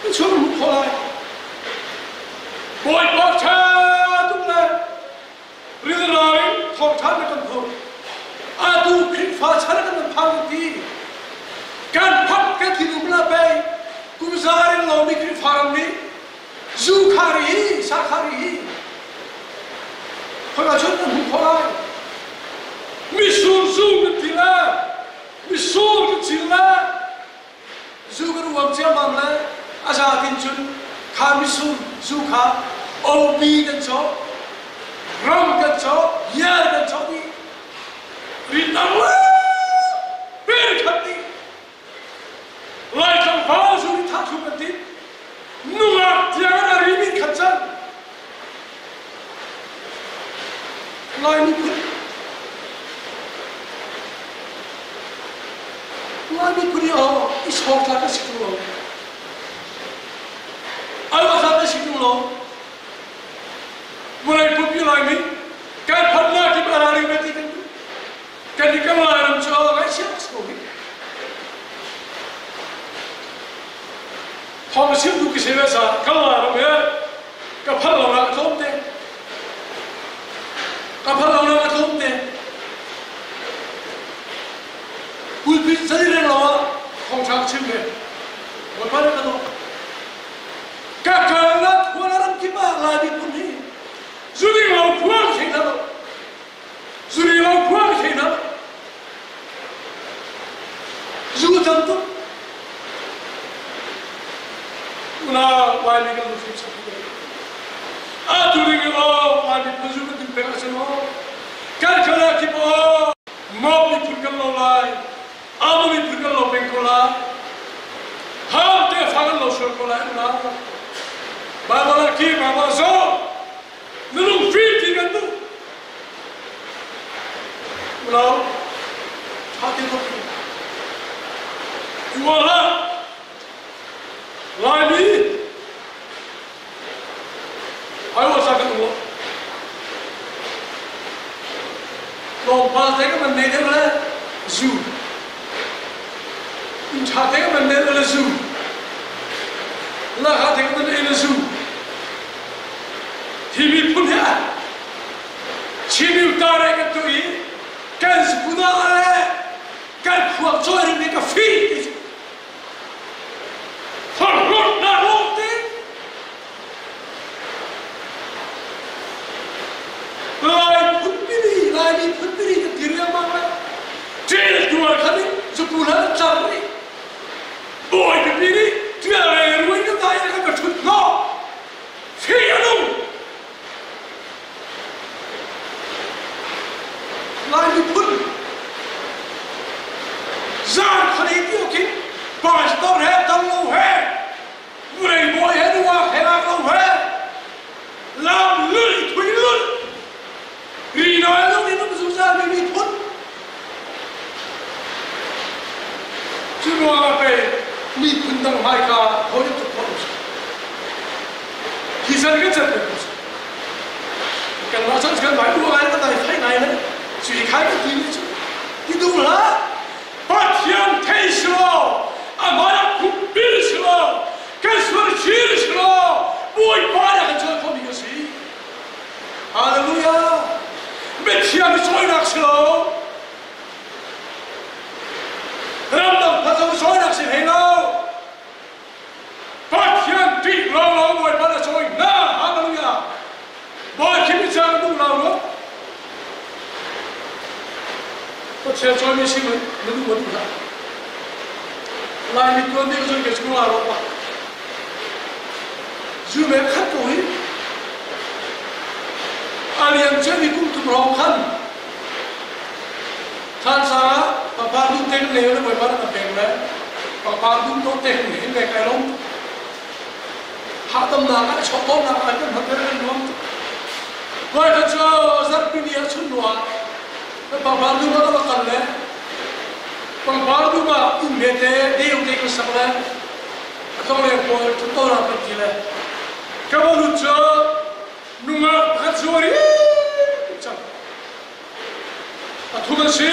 มันชอบมุขอะไรบอยปอกชาตุงเลยริดรอยทองทันในกันพูดดูคลิปฟ้าชากันมันพังดีการพักกันที่นุ่มละไปกุมซารินเรามีคลิปฟ้ามีจูคารีซาคารีพลังชนมันพลายมิซูกันทีละมิซูกันทีละจูกันรวมเจ้ามันเลยอาจารย์ตินจุนข้ามิซูข้าโอบีกันโจรัมกันโจยากันโจดีริตาเลยเป็นขัดดีไล่คำฟ้าสุริทัศน์ทุกันดีนุ่งอาที่อาการริมิขัดจันไล่มีพุ่งอ๋ออิสฮอกลากันสิคุณโลไอ้ว่าทำได้สิคุณโล phong siêu du cái xe về sa cái là nó nghe cái phát lâu là không thế cái phát lâu là không thế bùi bít giấy lên lo không sang chim này một phát cái đó các cái là thua là làm kim bạc lại bị phun đi dù đi vào quang thế nào dù đi vào quang thế nào dù thằng tốt là vài người cũng phải chấp nhận tôi đi vào vài người cũng phải tin tưởng rằng cái là cái bộ mau bị phun cái lâu lại bị phun cái lâu bên cô lại ham để phá cái lâu sôi cô lại là bà là kia bà gió nó luôn phi thì cái đó là hati tôi jual lại đi ai vào sao cái đó còn ba cái vấn đề đó là du cha cái vấn đề đó là du là hai cái vấn đề là du thì bị phun hết chỉ biết ta đây cái tuổi cái gì cũng đã là cái cuộc chơi này cái phi phật luật đã luôn thế lại bị phun đi cái tiền yang mang lại trên jual cái này sebulan cari boy cái này dia là ruin cái tay cái cái phun nó phi luôn lại bị phun gian khởi tiêu kín bà tao hết tao lâu hết người bội hết đúng không hết lâu hết làm lưỡi thủy lưỡi vì nói lúc ấy nó dùng ra bị phun chứ mà về bị phun đằng hai cả thôi được thôi thì sao cái chuyện này cần nói chắc cần nói đua ai cái này đấy chỉ khai cái gì chứ đi đâu là bắt hiện thấy sao à mà là cũng biết sao cái sự chỉ sao bôi ba là cái chuyện không bị cái gì Hallelujah biết hiện soi nạc sao làm đồng thật sự soi nạc gì hay đâu bắt hiện trị lâu bôi ba là soi na Hallelujah bôi khi biết sao đúng lâu nữa có chuyện cho mình xin mình muốn được lại mình tuân theo dân cái chúng là rồi mà dù mẹ khát tuổi alien chơi mình cũng tụt lòng khăn than xa và ba đúng tên nếu nó mới bắt được tiền đấy và ba đúng tốt tên những ngày cái lông hạ tâm là cái chỗ tốt là cái cần thật đấy đúng không coi thật cho rất kinh nghiệm xuân loạn Papa du ma ka kan le Papa du ma in me te de u te ko sak le atong le ko tu to ra ka ti le ka ba lu cha nu ma ka zori cha atuma si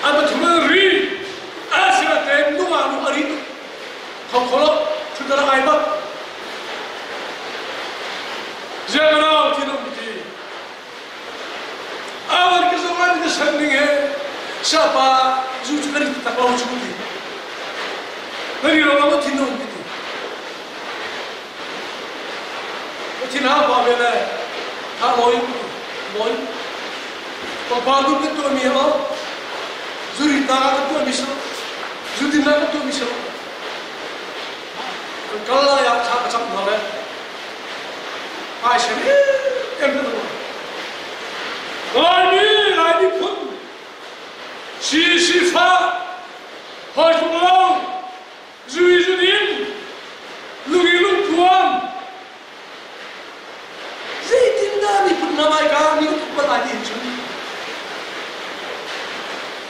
aba tuma ri asira te nu ma nu ari thong kholo tu da ai ba jagana ti no ti awal kesokan ke sending siapa jujur dari tak mau cuci dari orang itu tinun gitu tin apa bela tak loi papa tu betul miao juri tak betul misal judi nak betul misal kalau ya cak malah Aisyah yang betul lại đi phun xì pha hỏi chúng lâu duy điên lúc tuan dễ tin ra đi phun năm ai cả nhưng không có lại đi chứ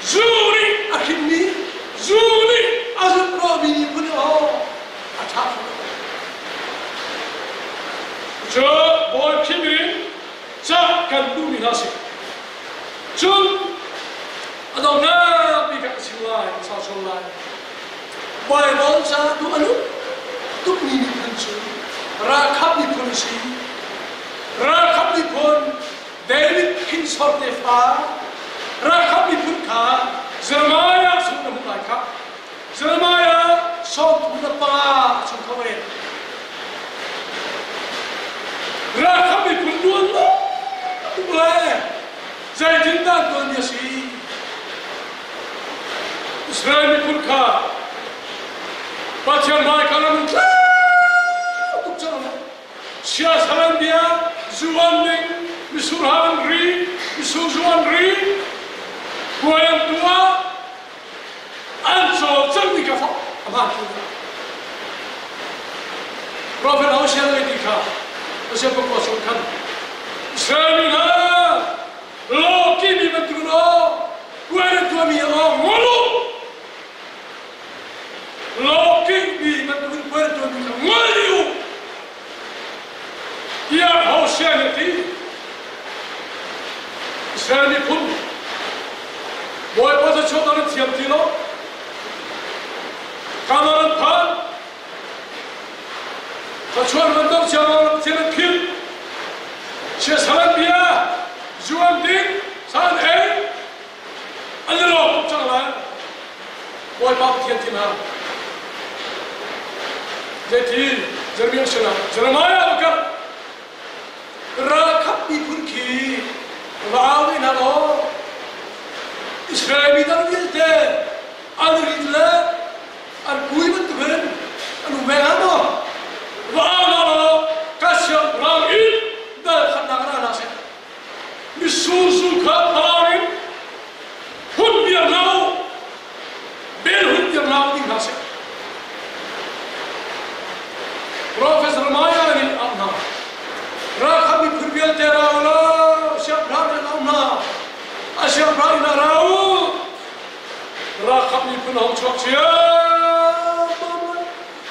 dù đi akhir ni dù đi azut lo bị phun achap chờ boy khi mình chắc cần đủ mình nasi chung adong na bị cái gì lại sao xong lại bài đón cha đủ anh ตุกมีนิพันธ์ราคับนิพนธ์สีราคับนิพนธ์เดวิดคินสอร์เตฟ้าราคับนิพนธ์ขาเซรมายาสุนทรภูมิครับเซรมายาสอนทุนปาสุนทรเวรราคับนิพนธ์ดวนล้อตุกเล่ใจจินดาตัวนี้สิอิสราเอลนิพนธ์ขาปัจจัยนายการมุ่งทุกเจ้าเชียร์สลันเดียจูวันหนึ่งมิสูร์ฮันรีมิสูร์จูวันรีหัวยันตัวอันโซ่จังมิกาฟอามาตุลาโปรเฟสเอาเชียร์เลยดีค่ะเอาเชียร์พวกเราสำคัญอิสราเอลนะโลกีมีมันตุลาหัวยันตัวมีอะไรงอลูโลกีมีมันตุลาหัวยันตัวมีอะไรงอลูยาเขาเชียร์เลยดีอิสราเอลมีพุ่งบอยพอจะชดอะไรเทียมทีโลการนั้นผ่านถ้าชวนมันต้องเชียร์เทียมพิมเชียร์สลันเบียจวนดิ้งสานเองอันนี้เราจังเลยบอยปั๊บเทียมทีน่ะเจทีเจอร์มีชนะเจอร์มายาบุกราคับมีพุ่งขี้ลาวินาโลอิสราเอลมีดาวยิลเตอันริดเลอันกุยมันตุเบนอันอุเบงาโมลานาโลกัสยามรางอินเดอขันนักรานาเซมิสูซูขับพารินหุ่นเบียร์นาวเบลหุ่นเบียร์นาวดิ้งนาเซโปรเฟสเซอร์มายานิอันนาราคับมีพุ่งเบียร์เตราโลเชียบราเนอันนาอาเชียบราอินาราอูราคับมีพุ่งเอาชกเชีย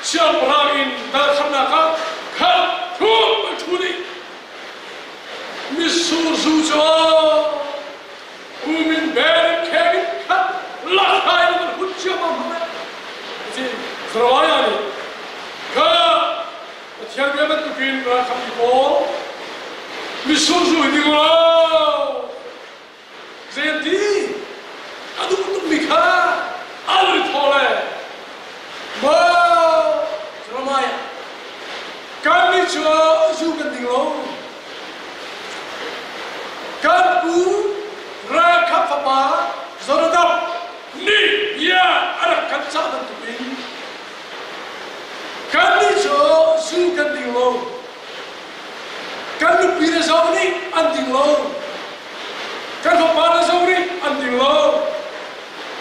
เชียบราอินเดอขันนักขับทุบไปทุลีมิสูซูจออูมินเบรเคกิขับลักไห้มันหุ่นเชียบมันเลยที่สระวายานี่ข้าเทียนเบียมันตุกินราคับมีโบมิสูซูดิ้งเราเสียดีอาดุตุมิข้าอัลริทอเลมาสระมายาการนี้ชัวจูกันดิ้งเราการกูราคับฟ้าสระดับนี่ยาอารักกันซาดันตุกินการนี้ชัวจูกันดิ้งเราการลูกปีเรซาวนี่อันดิ้งเราการฟ้าเรซาวนี่อันดิ้งเรา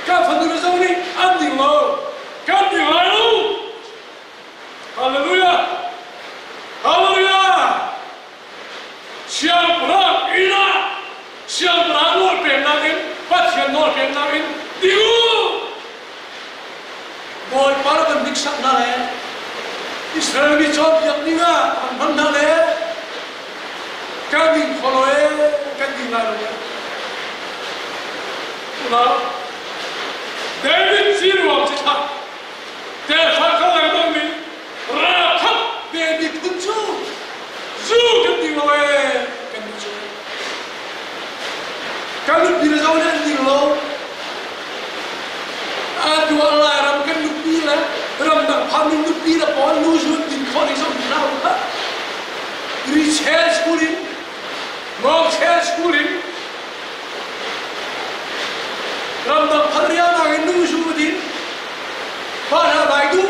การฟันดูเรซาวนี่อันดิ้งเราการดิ้งเราฮาเลลูยาฮาเลลูยาเชียร์พระอินาเชียร์พระนวดเปลี่ยนนางอินปัจจัยนวดเปลี่ยนนางอินดิวบอยปาร์กันดิกสักนั่นแหละอิสราเอลมีชอบอย่างนี้นะมันนั่นแหละการดิ้งฟอลโล่การดิ้งอะไรเนี่ยนะเดวิดซีรวมสิครับแต่ฟังเขาอะไรบ้างนี่ราคับเดวิดพุ่งชูกันดิ้งเลยกันดิ้งชูการลุกปีเราเนี่ยดิ้งเราดูอะไรรำกันลุกปีละรำดังพามิลุกปีละพอลูจูดิ้งคนอีกสองดิ้งเราฮะรีเชสคูลินมองเชสคูลินรำดังภรรยานาเงินลูจูดิ้งพาหน้าใบดู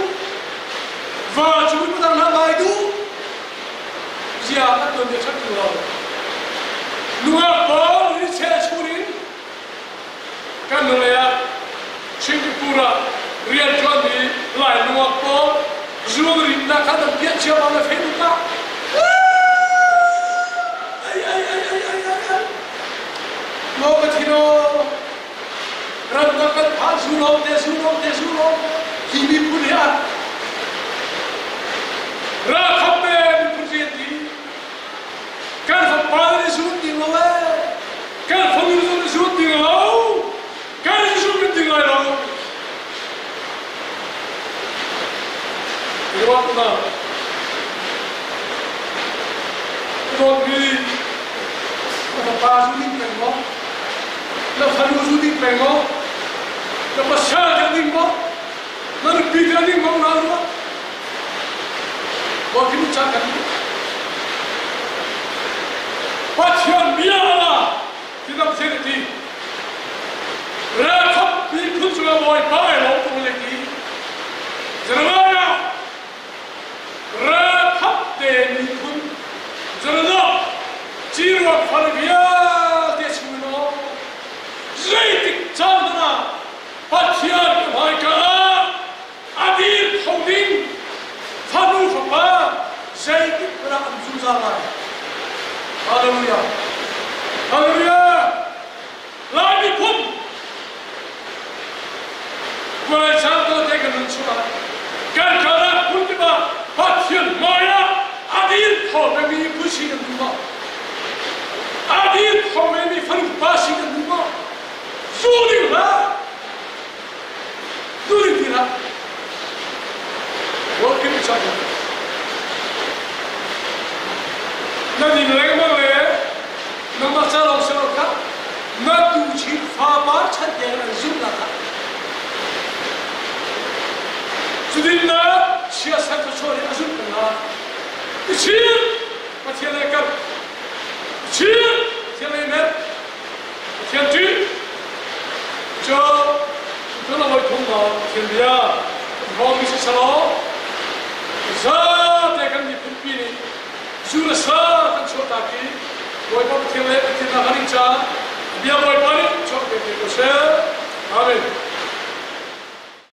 ว่าจูบมันหน้าใบดูเจ้าก็โดนเด็กชักตัวนัวบอลรีเชสคูลินกันเลยอะชิงปูระเรียนจวนดีหลายนัวบอลจูบรินนักขันเปียเชื่อมันเฟนุก้าโลกที่โนรันดักผ่านซูโนเตซูโนฮิมิปุริอาราคับเบนปุริตีการฟังปาริสุทธิ์ดิ้งเราการฟังริสุทธิ์ดิ้งเราการริสุทธิ์ดิ้งเรา 이와구나 그동안이 나 바주니 뺑거 나 하루주니 뺑거 나 마샤자니 거 나는 비자니 거 나와 거기는 작가니 바치안 미안하다 기담 세르티 라컵 비군수가 뭐이 바에 먹고 올레기 저러나요 라컵 대미군 저러나 지루와 파르비아 대치문어 제이틱 잠드나 바치안 마이카 아딜 통딩 파누 파파 제이틱 브라 암수자라 할렐루야 할렐루야 라미군 왜 잠도 되겠는 수라 간가라 군디바 바치안 마야 아딜 토메미 부시는 누가 아딜 토메미 파누 바시는 누가 소리라 누리기라 어떻게 찾아 나니 내가 말해 너만 살아 살아가 나 두지 파바 찾게는 숨나다 주딘나 시야산도 소리 아줌나 치 마티엘레가 치 티엘레메 티엔티 저 그나마 통과 티엘리아 거기서 살아 자 대간이 불빛이 주라사 한 초다기 뭐이번 티엘레 티나 하니자 비아보이